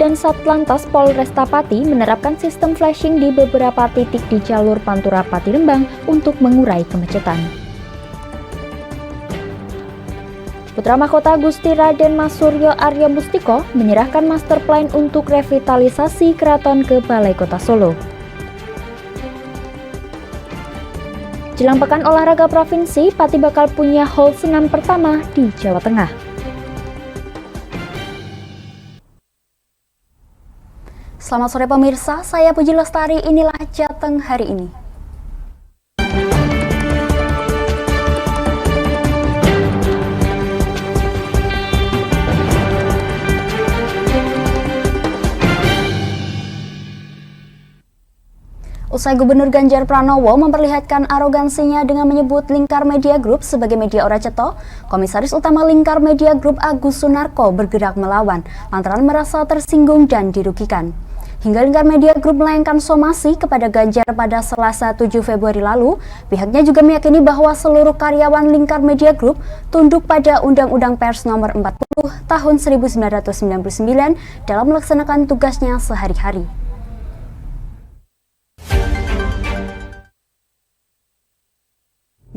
dan Satlantas Polresta Pati menerapkan sistem flashing di beberapa titik di jalur Pantura Pati Rembang untuk mengurai kemacetan. Putra Mahkota Gusti Raden Mas Suryo Aryo Mustiko menyerahkan master plan untuk revitalisasi keraton ke Balai Kota Solo. Jelang Pekan Olahraga Provinsi, Pati bakal punya hall senam pertama di Jawa Tengah. Selamat sore pemirsa, saya Puji Lestari, inilah Jateng hari ini. Usai Gubernur Ganjar Pranowo memperlihatkan arogansinya dengan menyebut Lingkar Media Group sebagai media ora cetha, Komisaris Utama Lingkar Media Group Agus Sunarko bergerak melawan lantaran merasa tersinggung dan dirugikan. Hingga Lingkar Media Group melayangkan somasi kepada Ganjar pada Selasa 7 Februari lalu, pihaknya juga meyakini bahwa seluruh karyawan Lingkar Media Group tunduk pada Undang-Undang Pers Nomor 40 Tahun 1999 dalam melaksanakan tugasnya sehari-hari.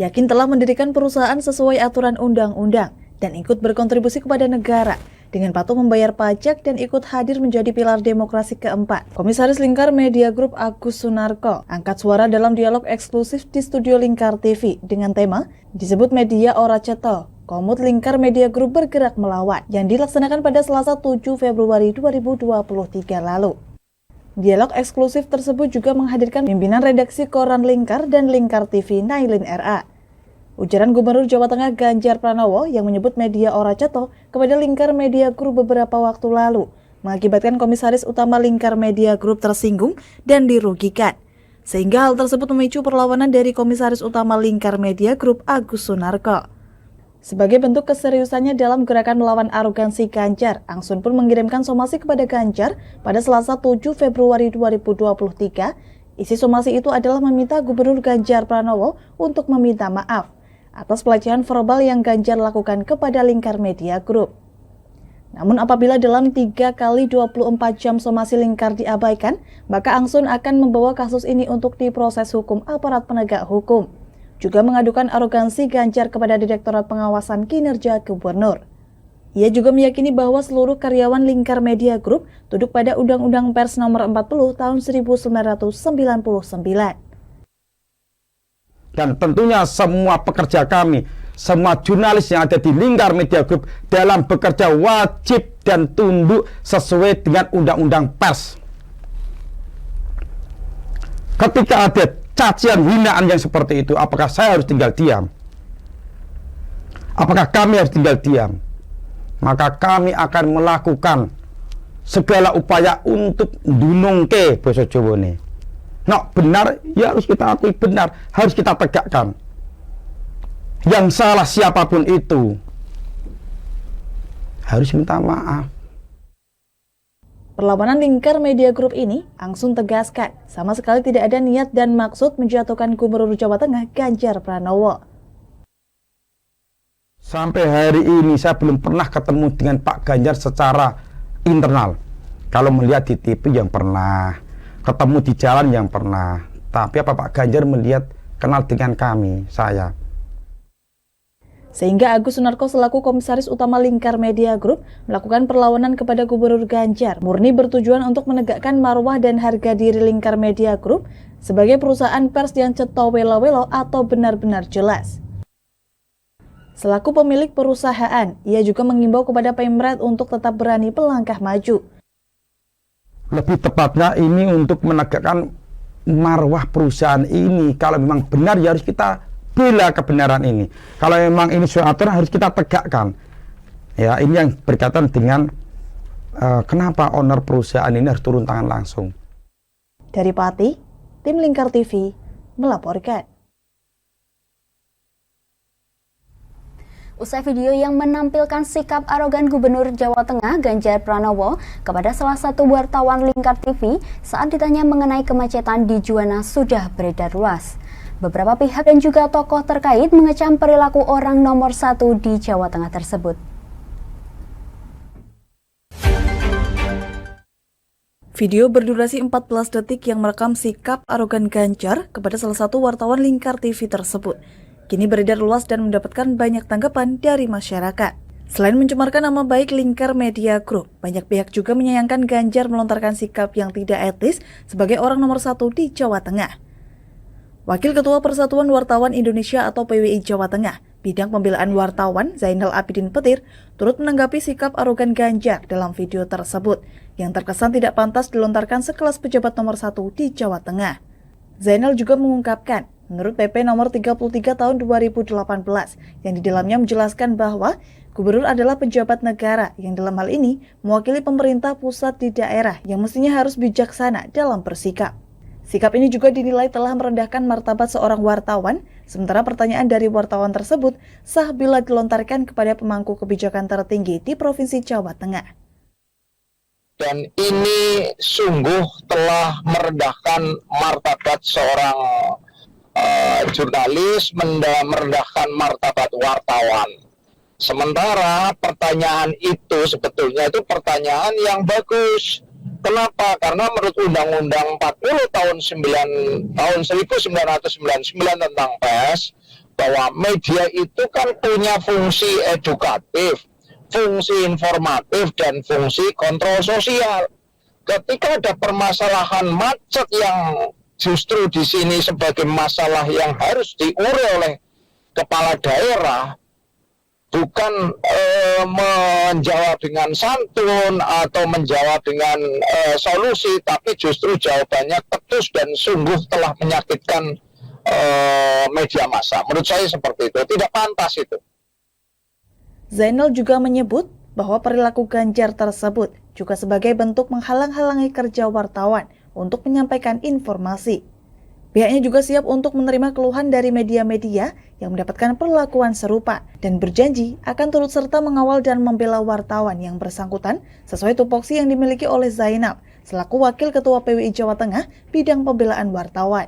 Yakin telah mendirikan perusahaan sesuai aturan undang-undang dan ikut berkontribusi kepada negara dengan patuh membayar pajak dan ikut hadir menjadi pilar demokrasi keempat. Komisaris Lingkar Media Group Agus Sunarko angkat suara dalam dialog eksklusif di studio Lingkar TV dengan tema disebut media ora cetha, Komut Lingkar Media Group bergerak melawan yang dilaksanakan pada Selasa 7 Februari 2023 lalu. Dialog eksklusif tersebut juga menghadirkan pimpinan redaksi Koran Lingkar dan Lingkar TV Nailin RA. Ujaran Gubernur Jawa Tengah Ganjar Pranowo yang menyebut media ora cetha kepada Lingkar Media Group beberapa waktu lalu mengakibatkan Komisaris Utama Lingkar Media Group tersinggung dan dirugikan. Sehingga hal tersebut memicu perlawanan dari Komisaris Utama Lingkar Media Group Agus Sunarko. Sebagai bentuk keseriusannya dalam gerakan melawan arogansi Ganjar, Angsun pun mengirimkan somasi kepada Ganjar pada Selasa 7 Februari 2023. Isi somasi itu adalah meminta Gubernur Ganjar Pranowo untuk meminta maaf atas pelecehan verbal yang Ganjar lakukan kepada Lingkar Media Group. Namun apabila dalam 3 kali 24 jam somasi Lingkar diabaikan, maka Angsun akan membawa kasus ini untuk diproses hukum aparat penegak hukum. Juga mengadukan arogansi Ganjar kepada Direktorat Pengawasan Kinerja Gubernur. Ia juga meyakini bahwa seluruh karyawan Lingkar Media Group tunduk pada Undang-Undang Pers Nomor 40 Tahun 1999. Dan tentunya semua pekerja kami, semua jurnalis yang ada di Lingkar Media Group dalam bekerja wajib dan tunduk sesuai dengan Undang-Undang Pers. Ketika ada cacian hinaan yang seperti itu, apakah saya harus tinggal diam? Apakah kami harus tinggal diam? Maka kami akan melakukan segala upaya untuk ndunungke basa Jawa ini. Nok benar ya harus kita akui benar, harus kita tegakkan. Yang salah siapapun itu harus minta maaf. Perlawanan Lingkar Media Group ini Angsun tegaskan sama sekali tidak ada niat dan maksud menjatuhkan Gubernur Jawa Tengah Ganjar Pranowo. Sampai hari ini saya belum pernah ketemu dengan Pak Ganjar secara internal. Kalau melihat di TV yang pernah, ketemu di jalan yang pernah. Tapi apa Pak Ganjar melihat kenal dengan kami, saya. Sehingga Agus Sunarko selaku Komisaris Utama Lingkar Media Group melakukan perlawanan kepada Gubernur Ganjar murni bertujuan untuk menegakkan marwah dan harga diri Lingkar Media Group sebagai perusahaan pers yang cetha welo-welo atau benar-benar jelas. Selaku pemilik perusahaan, ia juga mengimbau kepada Pemret untuk tetap berani melangkah maju. Lebih tepatnya ini untuk menegakkan marwah perusahaan ini. Kalau memang benar ya harus kita bela kebenaran ini. Kalau memang ini sesuai aturan harus kita tegakkan. Ya, ini yang berkaitan dengan kenapa owner perusahaan ini harus turun tangan langsung. Dari Pati, tim Lingkar TV melaporkan. Usai video yang menampilkan sikap arogan Gubernur Jawa Tengah Ganjar Pranowo kepada salah satu wartawan Lingkar TV saat ditanya mengenai kemacetan di Juwana sudah beredar luas. Beberapa pihak dan juga tokoh terkait mengecam perilaku orang nomor 1 di Jawa Tengah tersebut. Video berdurasi 14 detik yang merekam sikap arogan Ganjar kepada salah satu wartawan Lingkar TV tersebut kini beredar luas dan mendapatkan banyak tanggapan dari masyarakat. Selain mencemarkan nama baik Lingkar Media Group, banyak pihak juga menyayangkan Ganjar melontarkan sikap yang tidak etis sebagai orang nomor 1 di Jawa Tengah. Wakil Ketua Persatuan Wartawan Indonesia atau PWI Jawa Tengah, Bidang Pembelaan Wartawan Zainal Abidin Petir, turut menanggapi sikap arogan Ganjar dalam video tersebut yang terkesan tidak pantas dilontarkan sekelas pejabat nomor 1 di Jawa Tengah. Zainal juga mengungkapkan, menurut PP nomor 33 tahun 2018, yang di dalamnya menjelaskan bahwa gubernur adalah pejabat negara yang dalam hal ini mewakili pemerintah pusat di daerah yang mestinya harus bijaksana dalam bersikap. Sikap ini juga dinilai telah merendahkan martabat seorang wartawan, sementara pertanyaan dari wartawan tersebut sah bila dilontarkan kepada pemangku kebijakan tertinggi di Provinsi Jawa Tengah. Dan ini sungguh telah merendahkan martabat seorang jurnalis, merendahkan martabat wartawan. Sementara pertanyaan itu sebetulnya itu pertanyaan yang bagus. Kenapa? Karena menurut Undang-Undang 40 tahun 1999 tentang pers, bahwa media itu kan punya fungsi edukatif, fungsi informatif, dan fungsi kontrol sosial. Ketika ada permasalahan macet yang justru di sini sebagai masalah yang harus diurus oleh kepala daerah, bukan menjawab dengan santun atau menjawab dengan solusi, tapi justru jawabannya ketus dan sungguh telah menyakitkan media massa. Menurut saya seperti itu, tidak pantas itu. Zainal juga menyebut bahwa perilaku Ganjar tersebut juga sebagai bentuk menghalang-halangi kerja wartawan untuk menyampaikan informasi. Pihaknya juga siap untuk menerima keluhan dari media-media yang mendapatkan perlakuan serupa dan berjanji akan turut serta mengawal dan membela wartawan yang bersangkutan sesuai tupoksi yang dimiliki oleh Zainal selaku Wakil Ketua PWI Jawa Tengah Bidang Pembelaan Wartawan.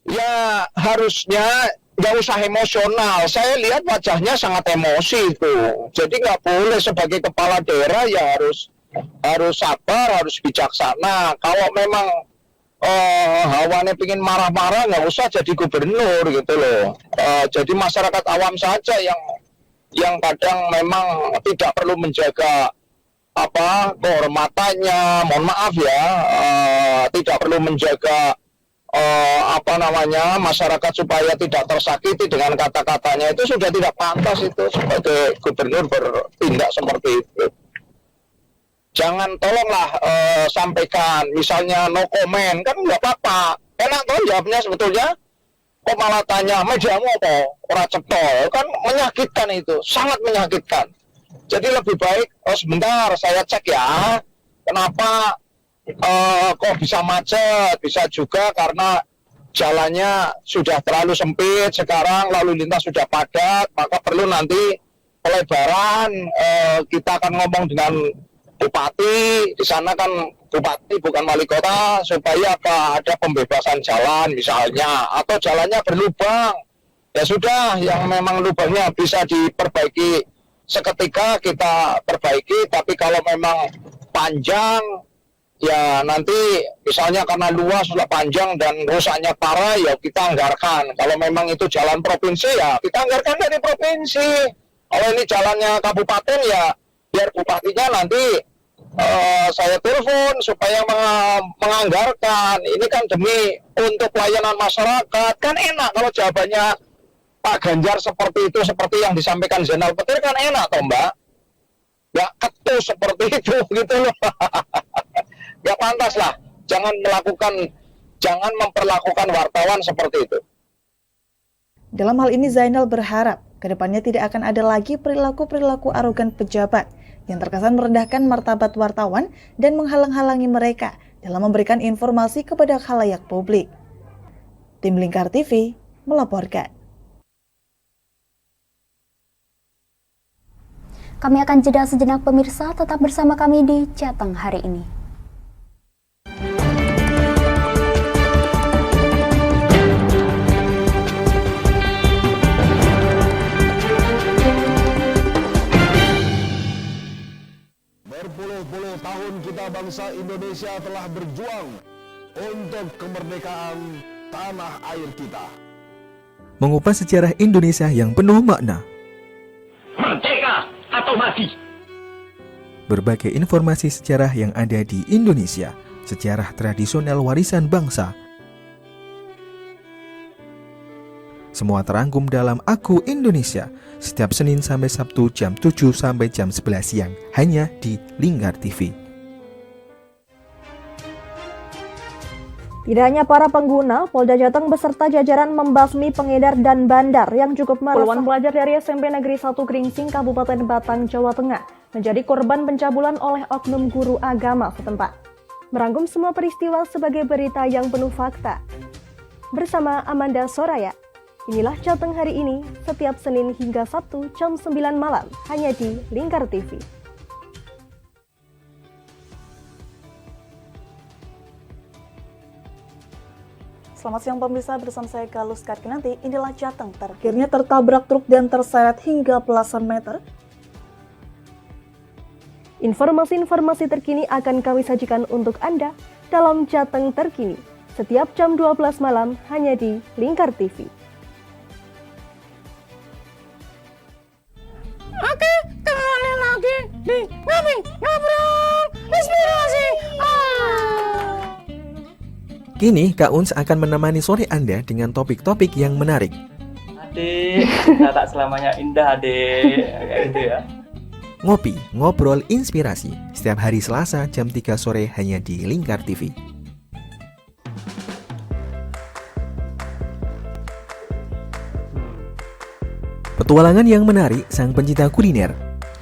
Ya harusnya nggak usah emosional. Saya lihat wajahnya sangat emosi itu. Jadi nggak boleh sebagai kepala daerah ya harus sabar, harus bijaksana. Kalau memang hawannya pingin marah-marah, nggak usah jadi gubernur gitu loh. Jadi masyarakat awam saja yang kadang memang tidak perlu menjaga kehormatannya. Mohon maaf ya, tidak perlu menjaga masyarakat supaya tidak tersakiti dengan kata-katanya. Itu sudah tidak pantas itu sebagai gubernur bertindak seperti itu. Jangan tolonglah sampaikan misalnya no comment, kan nggak apa-apa, enak tuh jawabnya sebetulnya. Kok malah tanya mediamu apa ora cetol, kan menyakitkan, itu sangat menyakitkan. Jadi lebih baik sebentar saya cek ya, kenapa kok bisa macet. Bisa juga karena jalannya sudah terlalu sempit sekarang, lalu lintas sudah padat, maka perlu nanti pelebaran. Kita akan ngomong dengan bupati, di sana kan bupati bukan wali kota, supaya ada pembebasan jalan misalnya, atau jalannya berlubang. Ya sudah, yang memang lubangnya bisa diperbaiki seketika kita perbaiki, tapi kalau memang panjang, ya nanti misalnya karena luas, sudah panjang dan rusaknya parah, ya kita anggarkan. Kalau memang itu jalan provinsi, ya kita anggarkan dari provinsi. Kalau ini jalannya kabupaten, ya biar bupatinya nanti saya telepon supaya menganggarkan. Ini kan demi untuk pelayanan masyarakat. Kan enak kalau jawabannya Pak Ganjar seperti itu, seperti yang disampaikan Zainal Petir, kan enak toh Mbak. Nggak ketus seperti itu gitu loh. Nggak pantas lah. Jangan memperlakukan wartawan seperti itu. Dalam hal ini Zainal berharap kedepannya tidak akan ada lagi perilaku-perilaku arogan pejabat yang terkesan merendahkan martabat wartawan dan menghalang-halangi mereka dalam memberikan informasi kepada khalayak publik. Tim Lingkar TV melaporkan. Kami akan jeda sejenak pemirsa, tetap bersama kami di Jateng hari ini. bangsa Indonesia telah berjuang untuk kemerdekaan tanah air kita. Mengupas sejarah Indonesia yang penuh makna. Merdeka atau mati. Berbagai informasi sejarah yang ada di Indonesia, sejarah tradisional warisan bangsa. Semua terangkum dalam Aku Indonesia, setiap Senin sampai Sabtu jam 7 sampai jam 11 siang, hanya di Lingkar TV. Tidak hanya para pengguna, Polda Jateng beserta jajaran membasmi pengedar dan bandar yang cukup meresahkan. Puluhan pelajar dari SMP Negeri 1 Gringsing, Kabupaten Batang, Jawa Tengah menjadi korban pencabulan oleh oknum guru agama setempat. Merangkum semua peristiwa sebagai berita yang penuh fakta. Bersama Amanda Soraya, inilah Jateng hari ini, setiap Senin hingga Sabtu jam 9 malam, hanya di Lingkar TV. Selamat siang pemirsa, bersama saya Galus Karkinanti. Inilah Jateng akhirnya tertabrak truk dan terseret hingga belasan meter. Informasi-informasi terkini akan kami sajikan untuk Anda dalam Jateng Terkini, setiap jam 12 malam hanya di Lingkar TV. Oke, kembali lagi di Ngobrol Inspirasi. Kini Kak Uns akan menemani sore Anda dengan topik-topik yang menarik. Adik, kita tak selamanya indah, adik. Kayak gitu ya. Ngopi, ngobrol inspirasi, setiap hari Selasa jam 3 sore hanya di Lingkar TV. Petualangan yang menarik sang pencinta kuliner.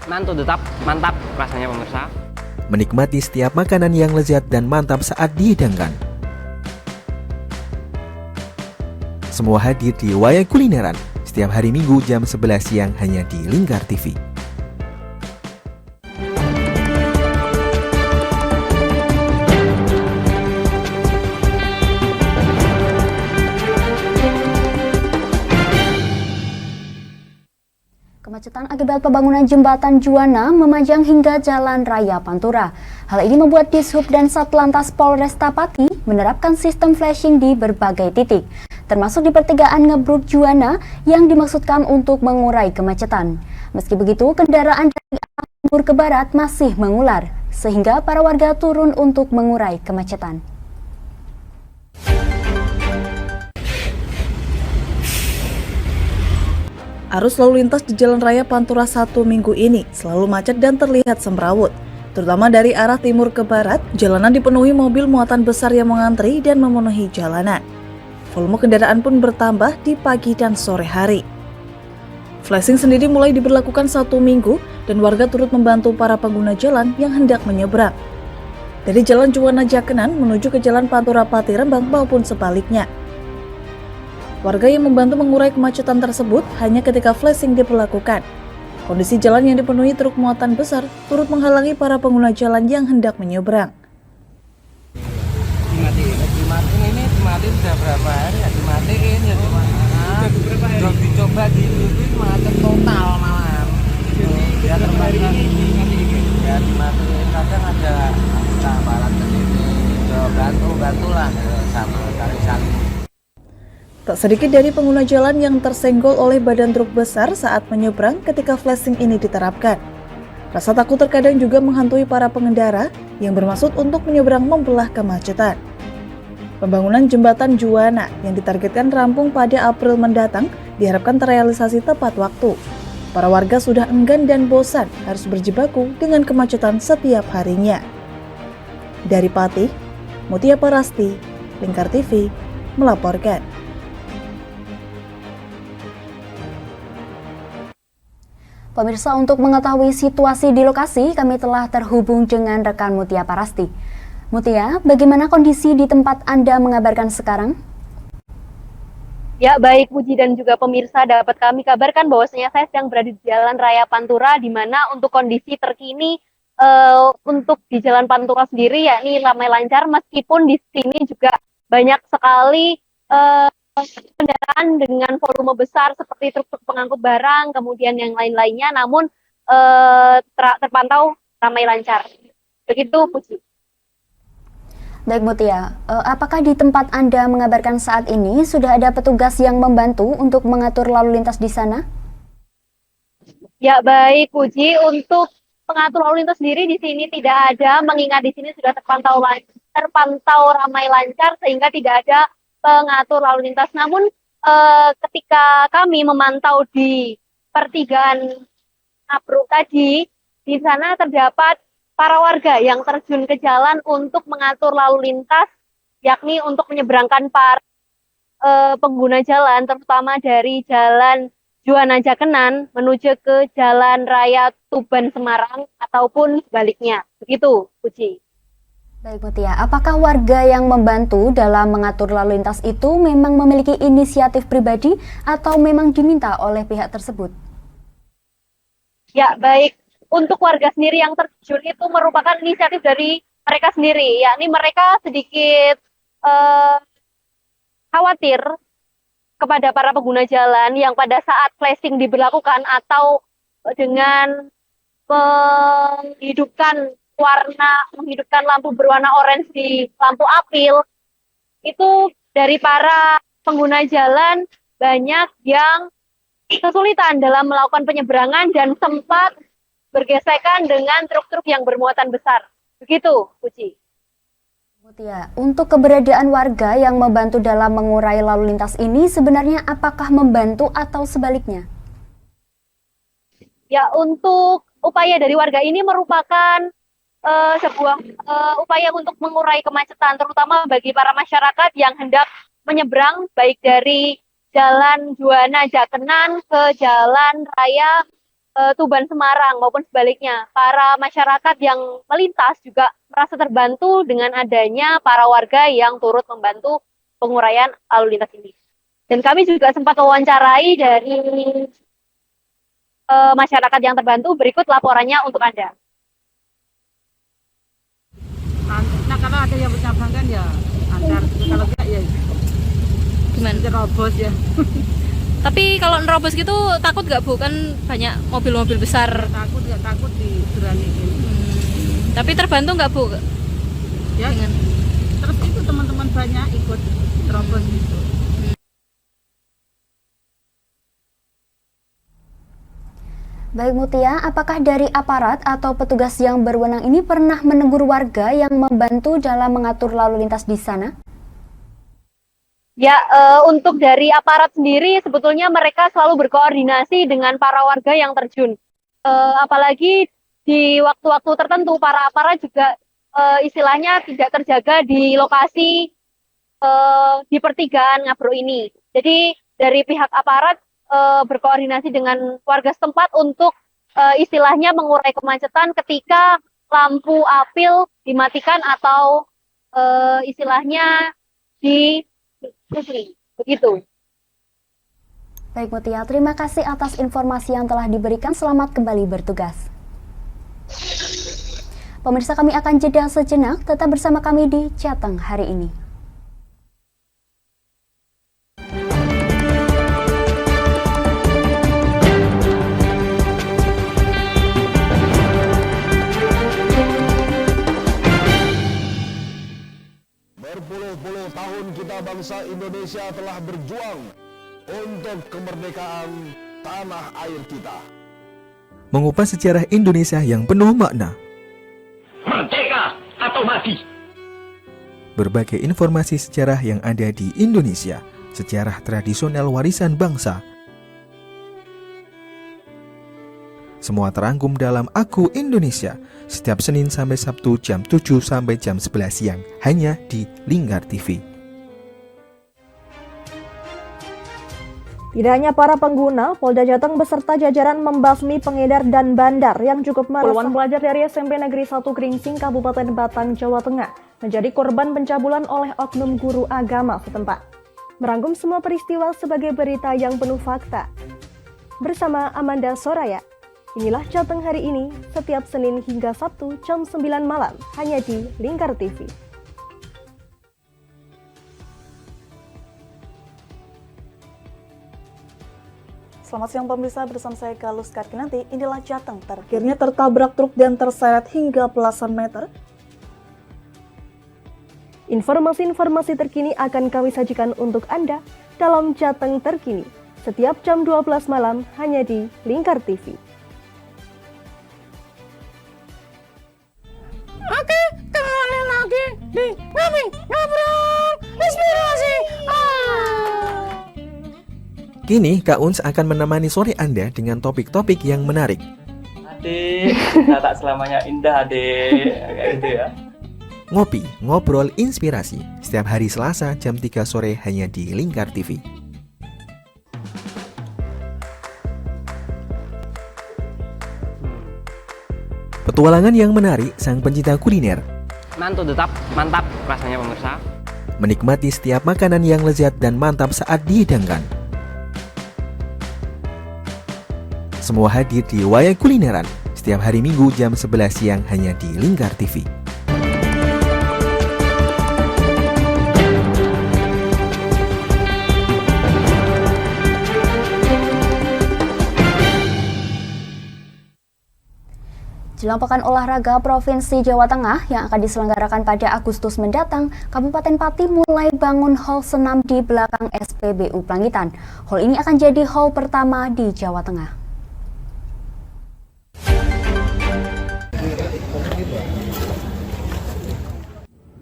Mantul tetap mantap rasanya pemirsa. Menikmati setiap makanan yang lezat dan mantap saat dihidangkan. Semua hadir di Wayang Kulineran setiap hari Minggu jam 11 siang hanya di Lingkar TV. Kemacetan akibat pembangunan jembatan Juwana memanjang hingga Jalan Raya Pantura. Hal ini membuat Dishub dan Satlantas Polresta Pati menerapkan sistem flashing di berbagai titik, termasuk di pertigaan Ngebruk Juwana yang dimaksudkan untuk mengurai kemacetan. Meski begitu, kendaraan dari arah timur ke barat masih mengular, sehingga para warga turun untuk mengurai kemacetan. Arus lalu lintas di Jalan Raya Pantura 1 minggu ini selalu macet dan terlihat semrawut. Terutama dari arah timur ke barat, jalanan dipenuhi mobil muatan besar yang mengantri dan memenuhi jalanan. Volume kendaraan pun bertambah di pagi dan sore hari. Flashing sendiri mulai diberlakukan 1 minggu dan warga turut membantu para pengguna jalan yang hendak menyeberang. Dari Jalan Juwana Jakenan menuju ke Jalan Pantura Pati Rembang maupun sebaliknya. Warga yang membantu mengurai kemacetan tersebut hanya ketika flashing diberlakukan. Kondisi jalan yang dipenuhi truk muatan besar turut menghalangi para pengguna jalan yang hendak menyeberang. Dimatiin ini sudah berapa hari ya, dimatiin ya udah dicoba di macet total malam. Biar dimatiin kadang ada tambalan sendiri, bantu-bantulah sama saling. Tak sedikit dari pengguna jalan yang tersenggol oleh badan truk besar saat menyeberang ketika flashing ini diterapkan. Rasa takut terkadang juga menghantui para pengendara yang bermaksud untuk menyeberang membelah kemacetan. Pembangunan jembatan Juwana yang ditargetkan rampung pada April mendatang diharapkan terrealisasi tepat waktu. Para warga sudah enggan dan bosan harus berjibaku dengan kemacetan setiap harinya. Dari Pati, Mutia Parasti, Lingkar TV, melaporkan. Pemirsa, untuk mengetahui situasi di lokasi, kami telah terhubung dengan rekan Mutia Parasti. Mutia, bagaimana kondisi di tempat Anda mengabarkan sekarang? Ya, baik Puji dan juga pemirsa, dapat kami kabarkan bahwasanya saya sedang berada di Jalan Raya Pantura, di mana untuk kondisi terkini untuk di Jalan Pantura sendiri yakni ramai lancar, meskipun di sini juga banyak sekali kendaraan dengan volume besar seperti truk-truk pengangkut barang, kemudian yang lain-lainnya, namun terpantau ramai lancar. Begitu, Puji. Baik Mutia, apakah di tempat Anda mengabarkan saat ini sudah ada petugas yang membantu untuk mengatur lalu lintas di sana? Ya baik Puji, untuk pengatur lalu lintas sendiri di sini tidak ada, mengingat di sini sudah terpantau ramai lancar sehingga tidak ada pengatur lalu lintas. Namun ketika kami memantau di pertigaan Nabruk tadi, di sana terdapat para warga yang terjun ke jalan untuk mengatur lalu lintas, yakni untuk menyeberangkan para pengguna jalan, terutama dari Jalan Juwana Jakenan menuju ke Jalan Raya Tuban Semarang ataupun sebaliknya. Begitu, Puji. Baik Mutia, apakah warga yang membantu dalam mengatur lalu lintas itu memang memiliki inisiatif pribadi atau memang diminta oleh pihak tersebut? Ya, baik. Untuk warga sendiri yang terjun itu merupakan inisiatif dari mereka sendiri, yakni mereka sedikit khawatir kepada para pengguna jalan yang pada saat flashing diberlakukan atau dengan menghidupkan lampu berwarna orange di lampu apil, itu dari para pengguna jalan banyak yang kesulitan dalam melakukan penyeberangan dan sempat bergesekan dengan truk-truk yang bermuatan besar. Begitu, Puji. Mutia, untuk keberadaan warga yang membantu dalam mengurai lalu lintas ini sebenarnya apakah membantu atau sebaliknya? Ya, untuk upaya dari warga ini merupakan sebuah upaya untuk mengurai kemacetan, terutama bagi para masyarakat yang hendak menyeberang baik dari Jalan Juwana Jakenan ke Jalan Raya Tuban Semarang maupun sebaliknya. Para masyarakat yang melintas juga merasa terbantu dengan adanya para warga yang turut membantu penguraian lalu lintas ini. Dan kami juga sempat mewawancarai dari masyarakat yang terbantu. Berikut laporannya untuk Anda. Nah, kalau ada yang menyeberangkan ya antar, kalau tidak ya gimana? Terobos ya. Tapi kalau nerobos gitu takut nggak Bu? Kan banyak mobil-mobil besar. Takut ya, takut diberaniin. Tapi terbantu nggak Bu? Ya, dengan... terus itu teman-teman banyak ikut terobos gitu. Baik Mutia, apakah dari aparat atau petugas yang berwenang ini pernah menegur warga yang membantu dalam mengatur lalu lintas di sana? Ya, untuk dari aparat sendiri sebetulnya mereka selalu berkoordinasi dengan para warga yang terjun. Apalagi di waktu-waktu tertentu para aparat juga istilahnya tidak terjaga di lokasi di pertigaan Ngabro ini. Jadi dari pihak aparat berkoordinasi dengan warga setempat untuk istilahnya mengurai kemacetan ketika lampu apil dimatikan atau istilahnya begitu. Baik Mutia, terima kasih atas informasi yang telah diberikan. Selamat kembali bertugas. Pemirsa, kami akan jeda sejenak, tetap bersama kami di Jateng hari ini. Berpuluh-puluh tahun kita bangsa Indonesia telah berjuang untuk kemerdekaan tanah air kita. Mengupas sejarah Indonesia yang penuh makna. Merdeka atau mati. Berbagai informasi sejarah yang ada di Indonesia, sejarah tradisional warisan bangsa. Semua terangkum dalam Aku Indonesia, setiap Senin sampai Sabtu jam 7 sampai jam 11 siang, hanya di Lingkar TV. Tidak hanya para pengguna, Polda Jateng beserta jajaran membasmi pengedar dan bandar yang cukup meresahkan. Puluhan pelajar dari SMP Negeri 1 Kringsing, Kabupaten Batang, Jawa Tengah menjadi korban pencabulan oleh oknum guru agama setempat. Merangkum semua peristiwa sebagai berita yang penuh fakta. Bersama Amanda Soraya, inilah Jateng hari ini, setiap Senin hingga Sabtu jam 9 malam, hanya di Lingkar TV. Selamat siang pemirsa, bersama saya Galus Karkinanti. Inilah Jateng terakhirnya tertabrak truk dan terseret hingga belasan meter. Informasi-informasi terkini akan kami sajikan untuk Anda dalam Jateng Terkini, setiap jam 12 malam hanya di Lingkar TV. Oke, kembali lagi di Ngami Ngobrol Inspirasi. Kini Kak Uns akan menemani sore Anda dengan topik-topik yang menarik. Adik, kita tak selamanya indah, adik. Kayak gitu ya. Ngopi, ngobrol inspirasi, setiap hari Selasa jam 3 sore hanya di Lingkar TV. Petualangan yang menarik sang pencinta kuliner. Mantul tetap mantap rasanya pemirsa. Menikmati setiap makanan yang lezat dan mantap saat dihidangkan. Semua hadir di Wayang Kulineran setiap hari Minggu jam 11 siang hanya di Lingkar TV. Jelang Pekan Olahraga Provinsi Jawa Tengah yang akan diselenggarakan pada Agustus mendatang, Kabupaten Pati mulai bangun hall senam di belakang SPBU Plangitan. Hall ini akan jadi hall pertama di Jawa Tengah.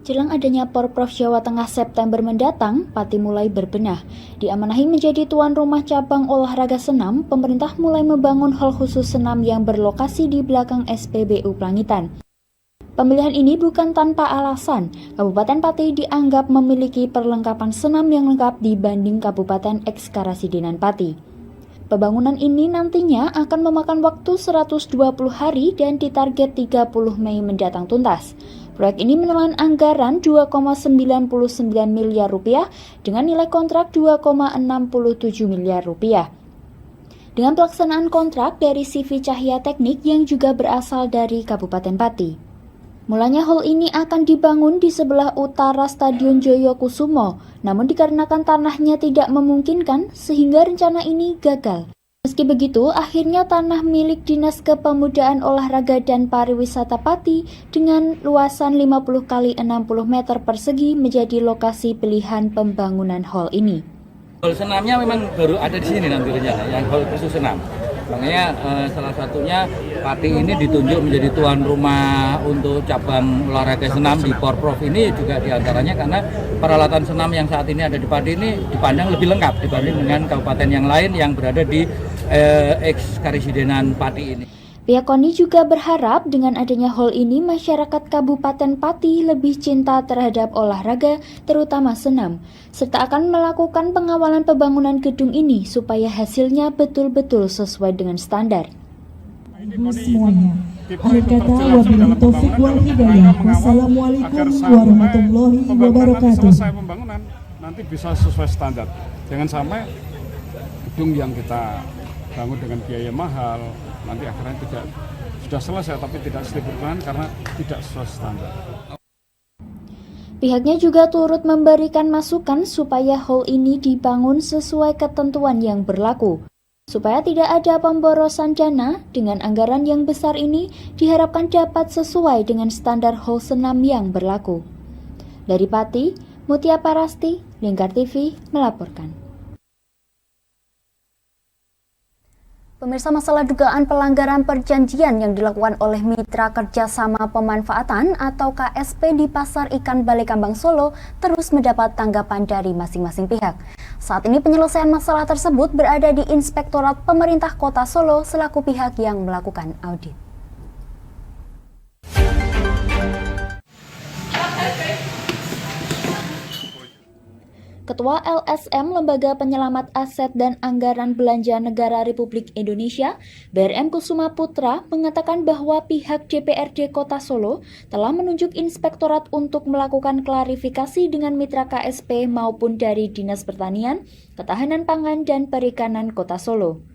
Jelang adanya Porprov Jawa Tengah September mendatang, Pati mulai berbenah. Diamanahi menjadi tuan rumah cabang olahraga senam, pemerintah mulai membangun hal khusus senam yang berlokasi di belakang SPBU Plangitan. Pemilihan ini bukan tanpa alasan. Kabupaten Pati dianggap memiliki perlengkapan senam yang lengkap dibanding Kabupaten Ekskarasidenan Pati. Pembangunan ini nantinya akan memakan waktu 120 hari dan ditarget 30 Mei mendatang tuntas. Proyek ini menelan anggaran 2,99 miliar rupiah dengan nilai kontrak 2,67 miliar rupiah. Dengan pelaksanaan kontrak dari CV Cahya Teknik yang juga berasal dari Kabupaten Pati. Mulanya hall ini akan dibangun di sebelah utara Stadion Joyokusumo, namun dikarenakan tanahnya tidak memungkinkan sehingga rencana ini gagal. Meski begitu, akhirnya tanah milik Dinas Kepemudaan Olahraga dan Pariwisata Pati dengan luasan 50 x 60 meter persegi menjadi lokasi pilihan pembangunan hall ini. Hall senamnya memang baru ada di sini nanti rencana, yang hall khusus senam. Makanya salah satunya Pati ini ditunjuk menjadi tuan rumah untuk cabang olahraga senam di Porprov ini juga diantaranya karena peralatan senam yang saat ini ada di Pati ini dipandang lebih lengkap dibanding dengan kabupaten yang lain yang berada di Ekskarisidenan Pati ini. Pihak KONI juga berharap dengan adanya hall ini masyarakat Kabupaten Pati lebih cinta terhadap olahraga, terutama senam, serta akan melakukan pengawalan pembangunan gedung ini supaya hasilnya betul-betul sesuai dengan standar. Semuanya. Akhir kata, wabillahi taufiq wal hidayah. Wassalamualaikum warahmatullahi wabarakatuh. Selesai pembangunan nanti bisa sesuai standar. Jangan sampai gedung yang kita bangun dengan biaya mahal nanti akhirnya sudah selesai tapi tidak diperlukan karena tidak sesuai standar. Pihaknya juga turut memberikan masukan supaya hall ini dibangun sesuai ketentuan yang berlaku. Supaya tidak ada pemborosan dana, dengan anggaran yang besar ini diharapkan dapat sesuai dengan standar hall senam yang berlaku. Dari Pati, Mutia Parasti, Lingkar TV melaporkan. Pemirsa, masalah dugaan pelanggaran perjanjian yang dilakukan oleh Mitra Kerjasama Pemanfaatan atau KSP di Pasar Ikan Balekambang Solo terus mendapat tanggapan dari masing-masing pihak. Saat ini penyelesaian masalah tersebut berada di Inspektorat Pemerintah Kota Solo selaku pihak yang melakukan audit. Ketua LSM Lembaga Penyelamat Aset dan Anggaran Belanja Negara Republik Indonesia, BRM Kusuma Putra, mengatakan bahwa pihak DPRD Kota Solo telah menunjuk inspektorat untuk melakukan klarifikasi dengan mitra KSP maupun dari Dinas Pertanian, Ketahanan Pangan dan Perikanan Kota Solo.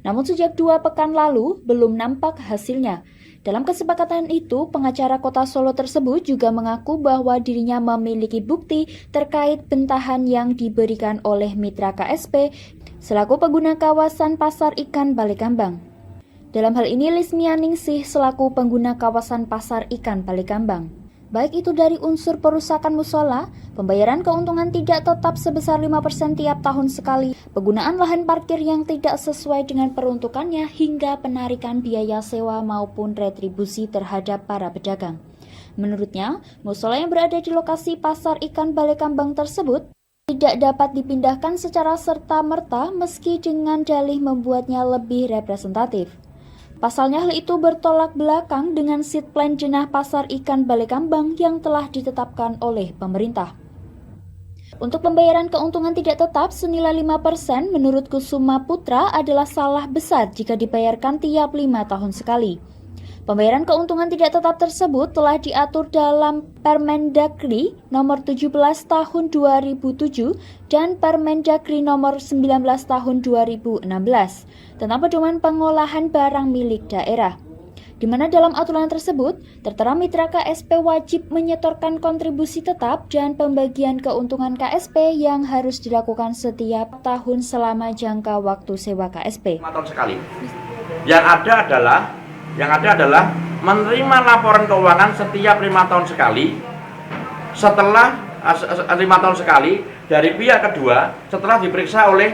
Namun sejak 2 pekan lalu belum nampak hasilnya. Dalam kesepakatan itu, pengacara Kota Solo tersebut juga mengaku bahwa dirinya memiliki bukti terkait bentahan yang diberikan oleh mitra KSP selaku pengguna kawasan Pasar Ikan Balekambang. Dalam hal ini Lismianingsih selaku pengguna kawasan Pasar Ikan Balekambang. baik itu dari unsur perusakan musola, pembayaran keuntungan tidak tetap sebesar 5% tiap tahun sekali, penggunaan lahan parkir yang tidak sesuai dengan peruntukannya, hingga penarikan biaya sewa maupun retribusi terhadap para pedagang. Menurutnya, musola yang berada di lokasi pasar ikan Balekambang tersebut tidak dapat dipindahkan secara serta-merta meski dengan dalih membuatnya lebih representatif. Pasalnya hal itu bertolak belakang dengan seat plan jenah pasar ikan Balekambang yang telah ditetapkan oleh pemerintah. Untuk pembayaran keuntungan tidak tetap senilai 5% menurut Kusuma Putra adalah salah besar jika dibayarkan tiap 5 tahun sekali. Pembayaran keuntungan tidak tetap tersebut telah diatur dalam Permendagri nomor 17 tahun 2007 dan Permendagri nomor 19 tahun 2016 tentang pedoman pengolahan barang milik daerah, di mana dalam aturan tersebut tertera mitra KSP wajib menyetorkan kontribusi tetap dan pembagian keuntungan KSP yang harus dilakukan setiap tahun selama jangka waktu sewa KSP. 5 tahun sekali. Yang ada adalah menerima laporan keuangan setiap 5 tahun sekali, setelah 5 tahun sekali dari pihak kedua setelah diperiksa oleh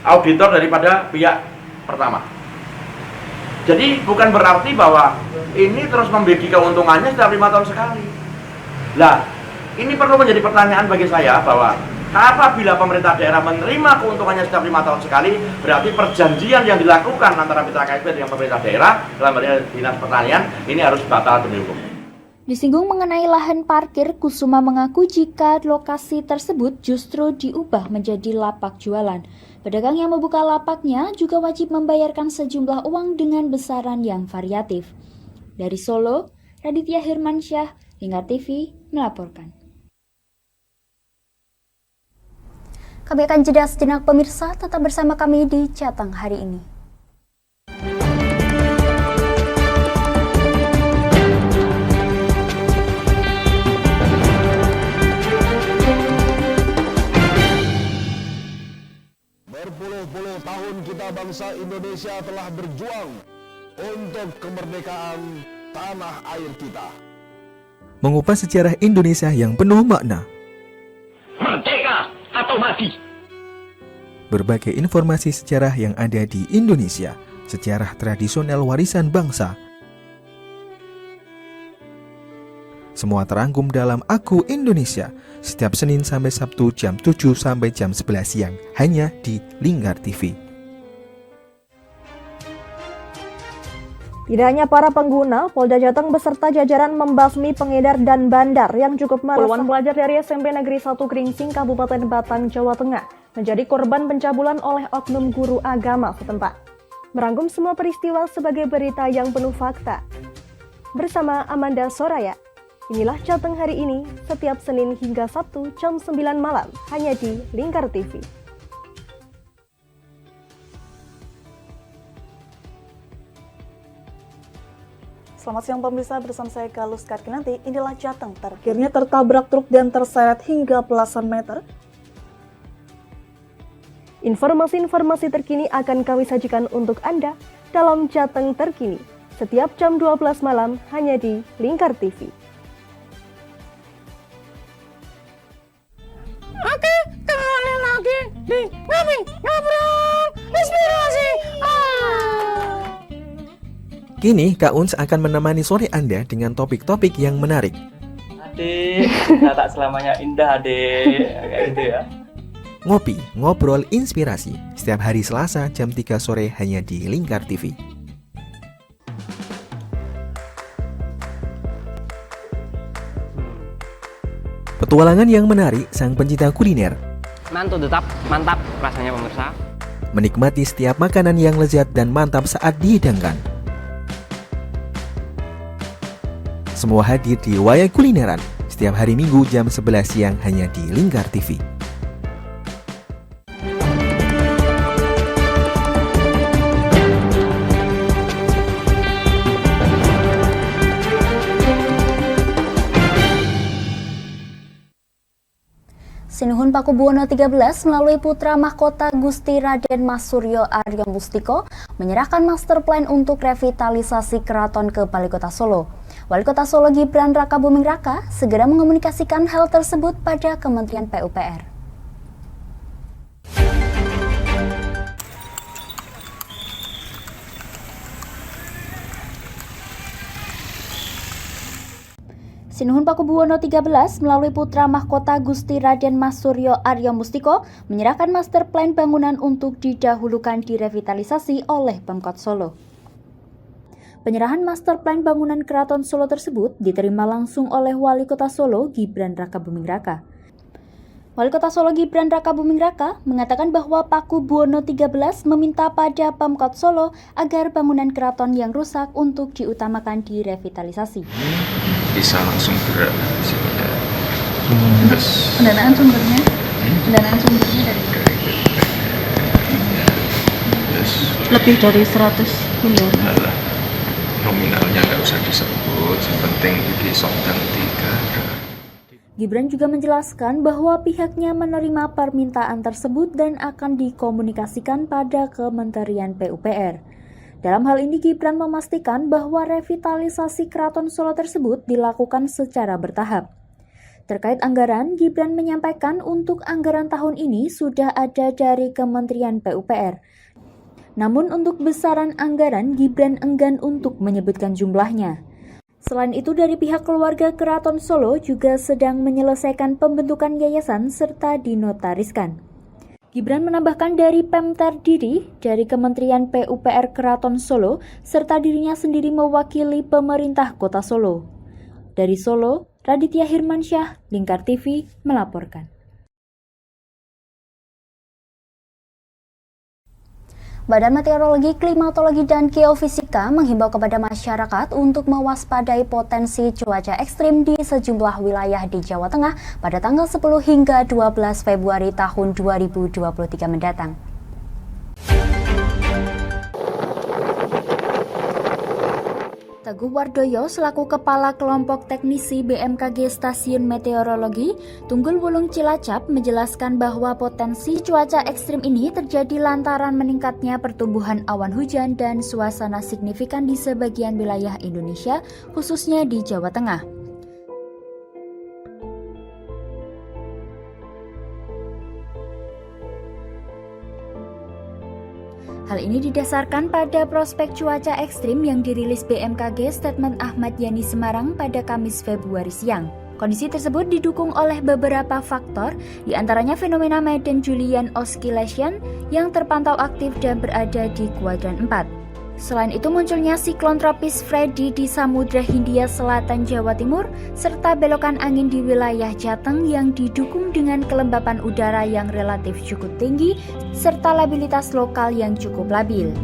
auditor daripada pihak pertama. Jadi bukan berarti bahwa ini terus membagi keuntungannya setiap 5 tahun sekali. Nah, ini perlu menjadi pertanyaan bagi saya bahwa apabila pemerintah daerah menerima keuntungannya setiap 5 tahun sekali, berarti perjanjian yang dilakukan antara mitra KSP dengan pemerintah daerah dalam hal ini Dinas Pertanian ini harus batal demi hukum. Disinggung mengenai lahan parkir, Kusuma mengaku jika lokasi tersebut justru diubah menjadi lapak jualan. Pedagang yang membuka lapaknya juga wajib membayarkan sejumlah uang dengan besaran yang variatif. Dari Solo, Raditya Hirmansyah, Lingkar TV melaporkan. Kami akan jeda sejenak pemirsa, tetap bersama kami di Jateng hari ini. Berpuluh-puluh tahun kita bangsa Indonesia telah berjuang untuk kemerdekaan tanah air kita. Mengupas sejarah Indonesia yang penuh makna. Merdeka atau mati. Berbagai informasi sejarah yang ada di Indonesia, sejarah tradisional warisan bangsa. Semua terangkum dalam Aku Indonesia, setiap Senin sampai Sabtu jam 7 sampai jam 11 siang, hanya di Lingkar TV. Tidak hanya para pengguna, Polda Jateng beserta jajaran membasmi pengedar dan bandar yang cukup meresahkan. Puluhan pelajar dari SMP Negeri 1 Gringsing, Kabupaten Batang, Jawa Tengah menjadi korban pencabulan oleh oknum guru agama setempat. Merangkum semua peristiwa sebagai berita yang penuh fakta. Bersama Amanda Soraya, inilah Jateng hari ini, setiap Senin hingga Sabtu jam 9 malam, hanya di Lingkar TV. Selamat siang pemirsa, bersama saya Galus Karkinanti. Inilah Jateng, akhirnya tertabrak truk dan terseret hingga belasan meter. Informasi-informasi terkini akan kami sajikan untuk Anda dalam Jateng terkini, setiap jam 12 malam hanya di Lingkar TV. Oke, kembali lagi di Ngami Ngobrol Inspirasi. Kini Kak Uns akan menemani sore Anda dengan topik-topik yang menarik. Adik, kita tak selamanya indah, adik. Kayak gitu ya. Ngopi, ngobrol inspirasi, setiap hari Selasa jam 3 sore hanya di Lingkar TV. Petualangan yang menarik sang pencinta kuliner. Mantul tetap mantap rasanya pemirsa. Menikmati setiap makanan yang lezat dan mantap saat dihidangkan. Semua hadir di Wayai Kulineran setiap hari Minggu jam 11 siang hanya di Lingkar TV. Sinuhun Pakubuwono 13 melalui putra mahkota Gusti Raden Mas Suryo Aryo Mustiko menyerahkan master plan untuk revitalisasi keraton ke Wali Kota Solo. Wali Kota Solo Gibran Rakabuming Raka segera mengomunikasikan hal tersebut pada Kementerian PUPR. Sinuhun Pakubuwono XIII melalui putra mahkota Gusti Raden Mas Suryo Aryo Mustiko menyerahkan master plan bangunan untuk didahulukan direvitalisasi oleh Pemkot Solo. Penyerahan master plan bangunan Keraton Solo tersebut diterima langsung oleh Wali Kota Solo Gibran Rakabuming Raka. Wali Kota Solo Gibran Rakabuming Raka mengatakan bahwa Pakubuwono XIII meminta pada Pemkot Solo agar bangunan keraton yang rusak untuk diutamakan direvitalisasi. Bisa langsung gerak sebenarnya. Terus Pendanaan sumbernya dari lebih dari 100 miliar. Nominalnya nggak usah disebut, yang penting iki sok ganti gara. Gibran juga menjelaskan bahwa pihaknya menerima permintaan tersebut dan akan dikomunikasikan pada Kementerian PUPR. Dalam hal ini Gibran memastikan bahwa revitalisasi Keraton Solo tersebut dilakukan secara bertahap. Terkait anggaran, Gibran menyampaikan untuk anggaran tahun ini sudah ada dari Kementerian PUPR. Namun untuk besaran anggaran, Gibran enggan untuk menyebutkan jumlahnya. Selain itu, dari pihak keluarga Keraton Solo juga sedang menyelesaikan pembentukan yayasan serta dinotariskan. Gibran menambahkan dari Pemter Diri, dari Kementerian PUPR Keraton Solo, serta dirinya sendiri mewakili pemerintah Kota Solo. Dari Solo, Raditya Hirmansyah, Lingkar TV, melaporkan. Badan Meteorologi, Klimatologi, dan Geofisika menghimbau kepada masyarakat untuk mewaspadai potensi cuaca ekstrim di sejumlah wilayah di Jawa Tengah pada tanggal 10 hingga 12 Februari tahun 2023 mendatang. Teguh Wardoyo selaku Kepala Kelompok Teknisi BMKG Stasiun Meteorologi Tunggul Wulung Cilacap menjelaskan bahwa potensi cuaca ekstrim ini terjadi lantaran meningkatnya pertumbuhan awan hujan dan suasana signifikan di sebagian wilayah Indonesia, khususnya di Jawa Tengah. Hal ini didasarkan pada prospek cuaca ekstrim yang dirilis BMKG Statement Ahmad Yani Semarang pada Kamis Februari siang. Kondisi tersebut didukung oleh beberapa faktor, diantaranya fenomena Madden-Julian Oscillation yang terpantau aktif dan berada di kuadran 4. Selain itu munculnya siklon tropis Freddy di Samudra Hindia Selatan Jawa Timur, serta belokan angin di wilayah Jateng yang didukung dengan kelembapan udara yang relatif cukup tinggi, serta labilitas lokal yang cukup labil.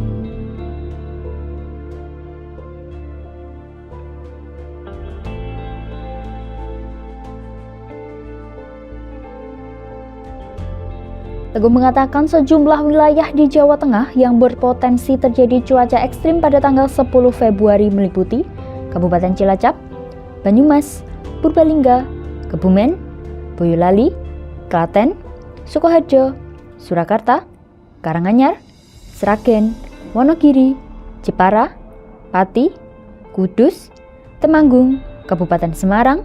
Teguh mengatakan sejumlah wilayah di Jawa Tengah yang berpotensi terjadi cuaca ekstrim pada tanggal 10 Februari meliputi Kabupaten Cilacap, Banyumas, Purbalingga, Kebumen, Boyolali, Klaten, Sukoharjo, Surakarta, Karanganyar, Sragen, Wonogiri, Jepara, Pati, Kudus, Temanggung, Kabupaten Semarang,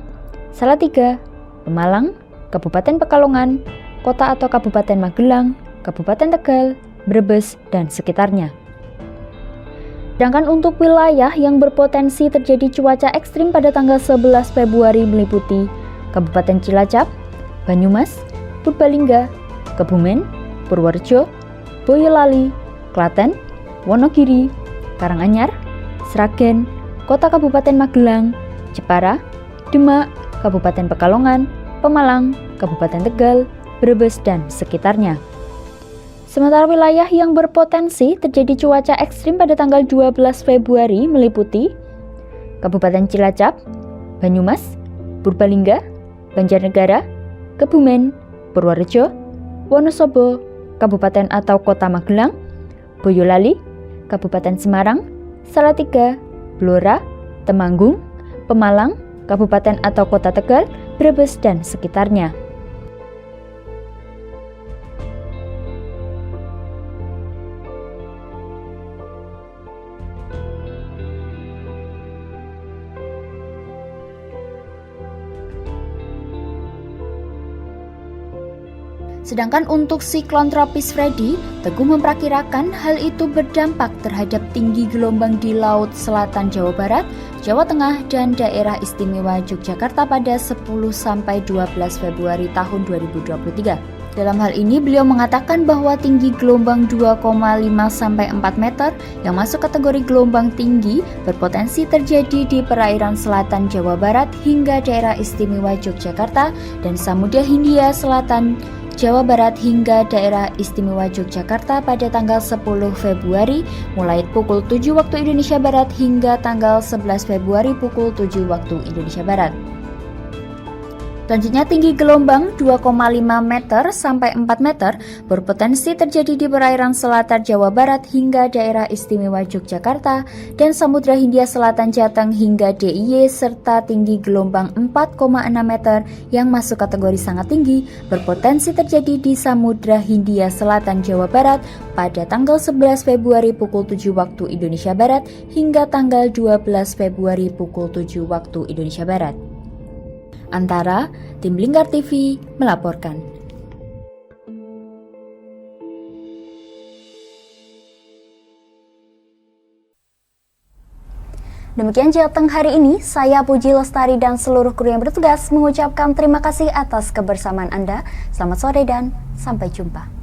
Salatiga, Pemalang, Kabupaten Pekalongan, Kota atau Kabupaten Magelang, Kabupaten Tegal, Brebes, dan sekitarnya. Sedangkan untuk wilayah yang berpotensi terjadi cuaca ekstrim pada tanggal 11 Februari meliputi Kabupaten Cilacap, Banyumas, Purbalingga, Kebumen, Purworejo, Boyolali, Klaten, Wonogiri, Karanganyar, Sragen, Kota Kabupaten Magelang, Jepara, Demak, Kabupaten Pekalongan, Pemalang, Kabupaten Tegal, Brebes, dan sekitarnya. Sementara wilayah yang berpotensi terjadi cuaca ekstrim pada tanggal 12 Februari meliputi Kabupaten Cilacap, Banyumas, Purbalingga, Banjarnegara, Kebumen, Purworejo, Wonosobo, Kabupaten atau Kota Magelang, Boyolali, Kabupaten Semarang, Salatiga, Blora, Temanggung, Pemalang, Kabupaten atau Kota Tegal, Brebes, dan sekitarnya. Sedangkan untuk siklon tropis Freddy, Teguh memperkirakan hal itu berdampak terhadap tinggi gelombang di Laut Selatan Jawa Barat, Jawa Tengah, dan daerah istimewa Yogyakarta pada 10-12 Februari tahun 2023. Dalam hal ini, beliau mengatakan bahwa tinggi gelombang 2,5-4 meter yang masuk kategori gelombang tinggi berpotensi terjadi di perairan selatan Jawa Barat hingga daerah istimewa Yogyakarta dan Samudra Hindia Selatan Jawa Barat hingga daerah istimewa Yogyakarta pada tanggal 10 Februari mulai pukul 7 waktu Indonesia Barat hingga tanggal 11 Februari pukul 7 waktu Indonesia Barat. Selanjutnya, tinggi gelombang 2,5 meter sampai 4 meter berpotensi terjadi di perairan selatan Jawa Barat hingga daerah istimewa Yogyakarta dan Samudra Hindia Selatan Jateng hingga DIY serta tinggi gelombang 4,6 meter yang masuk kategori sangat tinggi berpotensi terjadi di Samudra Hindia Selatan Jawa Barat pada tanggal 11 Februari pukul 7 waktu Indonesia Barat hingga tanggal 12 Februari pukul 7 waktu Indonesia Barat. Antara, tim Lingkar TV melaporkan. Demikian Jateng hari ini, saya Puji Lestari dan seluruh kru yang bertugas mengucapkan terima kasih atas kebersamaan Anda. Selamat sore dan sampai jumpa.